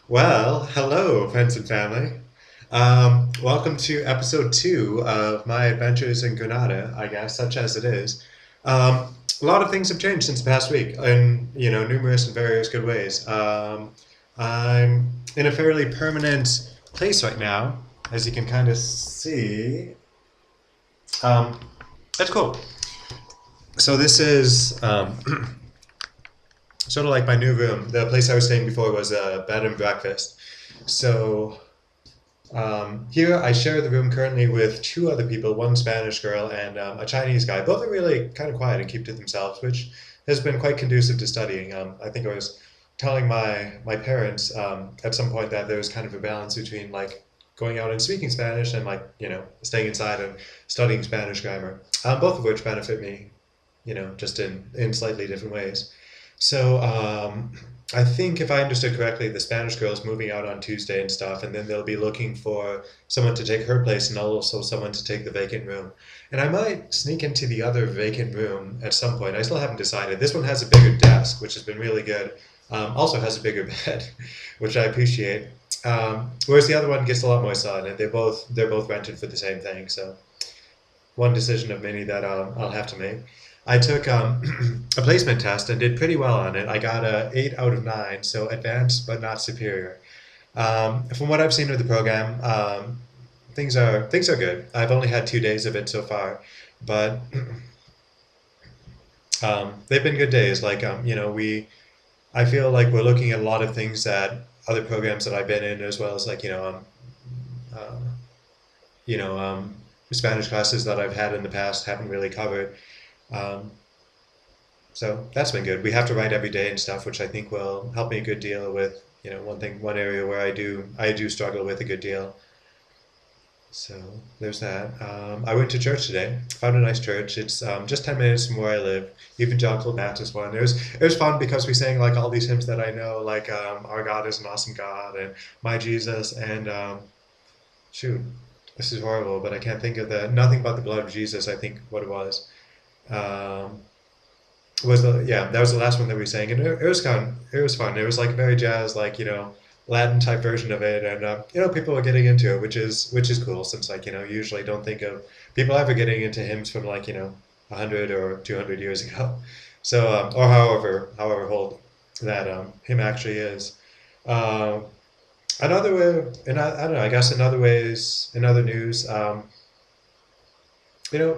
Well, hello, friends and family. Welcome to episode two of my adventures in Granada, I guess, such as it is. A lot of things have changed since the past week in, numerous and various good ways. I'm in a fairly permanent place right now, as you can kind of see. Um, that's cool. So this is sort of like my new room. The place I was staying before was a bed and breakfast. So here, I share the room currently with two other people, one Spanish girl and a Chinese guy. Both are really kind of quiet and keep to themselves, which has been quite conducive to studying. I think I was telling my parents at some point that there was kind of a balance between like going out and speaking Spanish and like staying inside and studying Spanish grammar, both of which benefit me, just in slightly different ways. So I think if I understood correctly, the Spanish girl's moving out on Tuesday and stuff, and then they'll be looking for someone to take her place and also someone to take the vacant room. And I might sneak into the other vacant room at some point. I still haven't decided. This one has a bigger desk, which has been really good. Also has a bigger bed, which I appreciate. Whereas the other one gets a lot more sun, and they're both rented for the same thing. So one decision of many that I'll have to make. I took a placement test and did pretty well on it. I got a 8 out of 9, so advanced but not superior. From what I've seen of the program, things are good. I've only had 2 days of it so far, but they've been good days. Like I feel like we're looking at a lot of things that other programs that I've been in, as well as like uh, you know um, Spanish classes that I've had in the past haven't really covered. Um, so that's been good. We have to write every day and stuff, which I think will help me a good deal with, one area where I do struggle with a good deal. So there's that. I went to church today. Found a nice church. It's just 10 minutes from where I live. Evangelical Baptist one. It was fun because we sang like all these hymns that I know, like "Our God is an awesome God" and "My Jesus" and shoot, this is horrible, but I can't think of the "Nothing but the blood of Jesus." I think what it was. Um, was the yeah that was the last one that we sang, and it was fun. It was fun. It was like very jazz, like Latin type version of it, and people were getting into it, which is cool since like usually don't think of people ever getting into hymns from like 100 or 200 years ago, so or however old that hymn actually is. Um, Another way, and I don't know, I guess in other ways, in other news.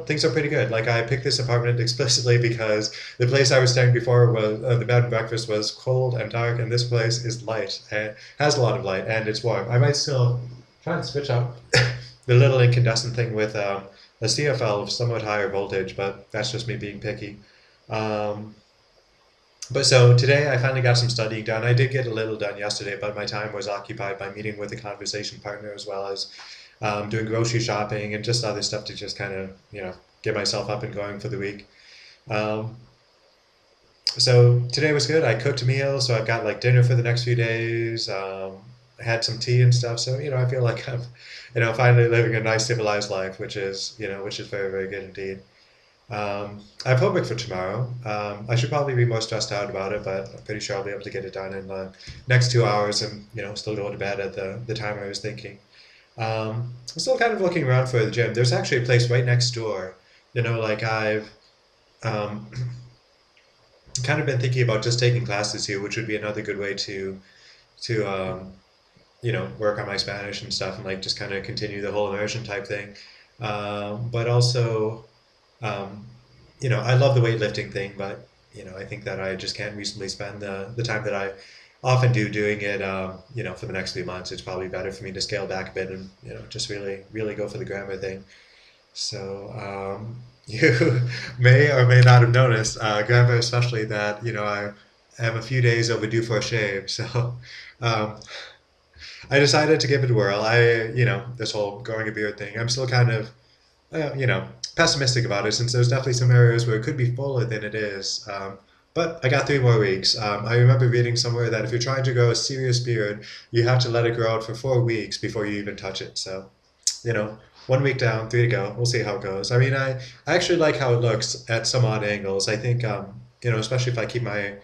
Things are pretty good. Like I picked this apartment explicitly because the place I was staying before was the bed and breakfast was cold and dark, and this place is light and has a lot of light and it's warm. I might still try and switch out the little incandescent thing with a CFL of somewhat higher voltage, but that's just me being picky. Um, but so today I finally got some studying done. I did get a little done yesterday, but my time was occupied by meeting with a conversation partner as well as doing grocery shopping and just other stuff to just kind of, get myself up and going for the week. Um, so today was good. I cooked a meal, so I've got like dinner for the next few days. Had some tea and stuff, so I feel like I'm, finally living a nice civilized life, which is very very good indeed. I have homework for tomorrow. I should probably be more stressed out about it, but I'm pretty sure I'll be able to get it done in the next 2 hours and still go to bed at the time I was thinking. I'm still kind of looking around for the gym. There's actually a place right next door. Like I've um, kind of been thinking about just taking classes here, which would be another good way to work on my Spanish and stuff, and like just kind of continue the whole immersion type thing. But also, um, I love the weightlifting thing, but I think that I just can't reasonably spend the time that I often do doing it. For the next few months, it's probably better for me to scale back a bit and just really really go for the grammar thing. So you may or may not have noticed, grammar especially, that I am a few days overdue for a shave. So um, I decided to give it a whirl. This whole growing a beard thing, I'm still kind of pessimistic about it since there's definitely some areas where it could be fuller than it is. But I got 3 more weeks. I remember reading somewhere that if you're trying to grow a serious beard, you have to let it grow out for 4 weeks before you even touch it. So, you know, 1 week down, three to go. We'll see how it goes. I mean, I actually like how it looks at some odd angles. I think, especially if I keep my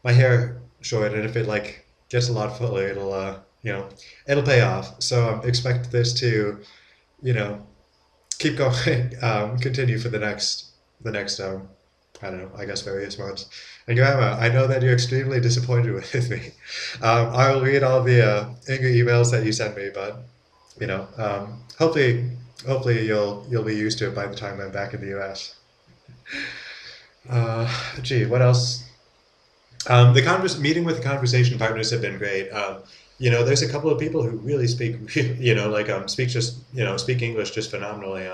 hair short and if it like gets a lot fuller, you know, it'll pay off. So expect this to, you know, keep going, continue for the next, I don't know, I guess various months. And Grandma, I know that you're extremely disappointed with me. I will read all the angry emails that you send me, but hopefully you'll be used to it by the time I'm back in the U.S. Uh, Gee, what else? Meeting with the conversation partners have been great. There's a couple of people who really speak, speak English just phenomenally.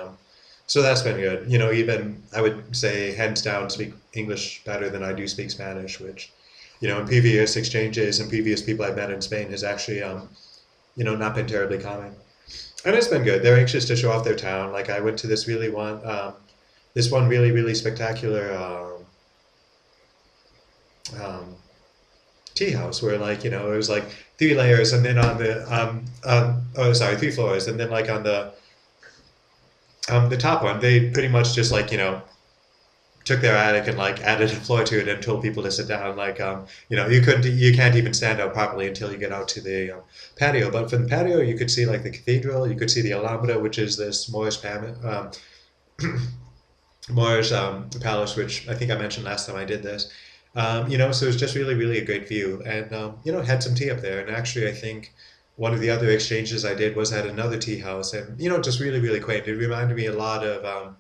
So that's been good. Even I would say hands down speak English better than I do speak Spanish, which, in previous exchanges and previous people I've met in Spain has actually, not been terribly common. And it's been good. They're anxious to show off their town. Like I went to this one really, really spectacular um, tea house where it was like 3 layers and then on the oh sorry 3 floors and then like on the top one they pretty much just took their attic and like added a floor to it and told people to sit down you can't even stand out properly until you get out to the patio, but from the patio you could see like the cathedral, you could see the Alhambra, which is this Moorish palace, which I think I mentioned last time I did this. So it was just really, really a great view. And, had some tea up there. And actually, I think one of the other exchanges I did was at another tea house. And, just really, really quaint. It reminded me a lot of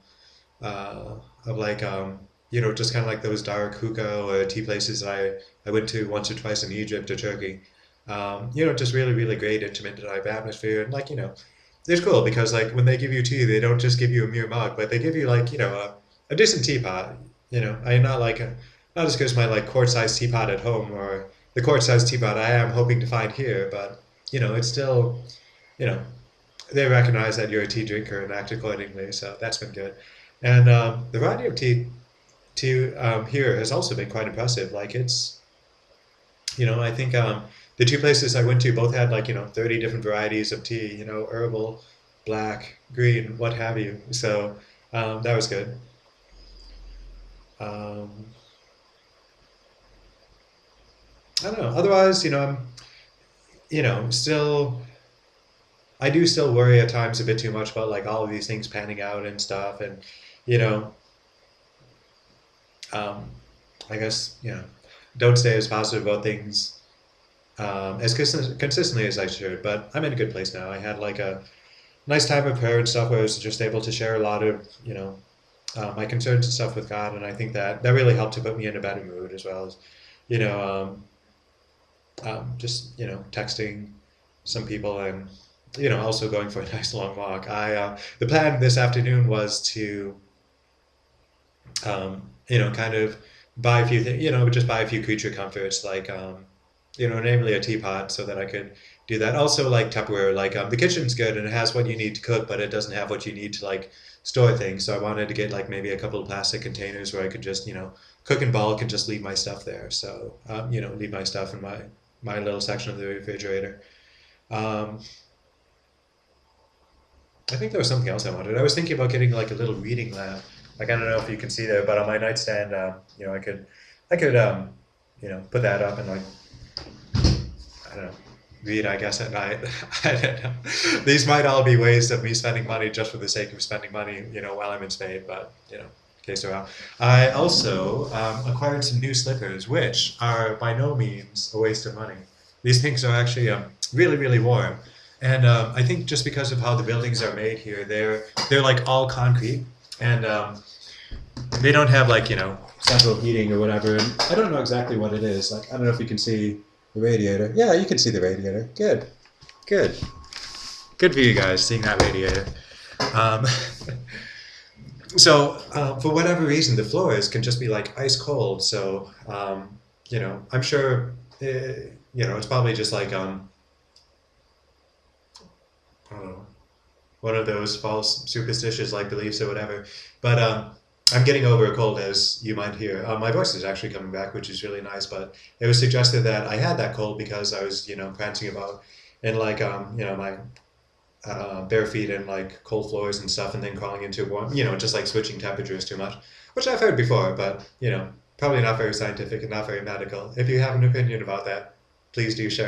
like, just kind of like those dark hookah or tea places that I went to once or twice in Egypt or Turkey. Just really, really great, intimate type atmosphere. And, it's cool because, like, when they give you tea, they don't just give you a mere mug, but they give you, like, a decent teapot. I'm not like not as good as my like quart-sized teapot at home or the quart-sized teapot I am hoping to find here, but it's still, you know, they recognize that you're a tea drinker and act accordingly, so that's been good. And the variety of tea here has also been quite impressive. Like I think the two places I went to both had 30 different varieties of tea, herbal, black, green, what have you. So that was good. Um, I don't know. Otherwise, still, I do still worry at times a bit too much about like all of these things panning out and stuff, and you know, um, I guess don't stay as positive about things as consistently as I should. But I'm in a good place now. I had like a nice time of prayer and stuff where I was just able to share a lot of my concerns and stuff with God, and I think that really helped to put me in a better mood as well as you know. Just texting some people and also going for a nice long walk. I The plan this afternoon was to kind of buy a few things, just buy a few creature comforts like namely a teapot so that I could do that. Also like Tupperware, like the kitchen's good and it has what you need to cook, but it doesn't have what you need to like store things. So I wanted to get like maybe a couple of plastic containers where I could just cook in bulk and just leave my stuff there. So leave my stuff in my little section of the refrigerator. Um, I think there was something else I wanted. I was thinking about getting like a little reading lamp. Like I don't know if you can see there, but on my nightstand, I could put that up and like I don't know, read I guess at night. I don't know. These might all be ways of me spending money just for the sake of spending money, while I'm in Spain. But in case they're out. I also acquired some new slippers, which are by no means a waste of money. These things are actually really, really warm. And I think just because of how the buildings are made here, they're like all concrete, and they don't have like central heating or whatever. And I don't know exactly what it is. Like I don't know if you can see the radiator. Yeah, you can see the radiator. Good, good, good for you guys seeing that radiator. Um, for whatever reason, the floors can just be like ice cold. So I'm sure it's probably just like I don't know, one of those false superstitious like beliefs or whatever. But I'm getting over a cold, as you might hear. My voice is actually coming back, which is really nice. But it was suggested that I had that cold because I was prancing about in like my bare feet and like cold floors and stuff, and then crawling into warm, just like switching temperatures too much, which I've heard before, but probably not very scientific and not very medical. If you have an opinion about that, please do share.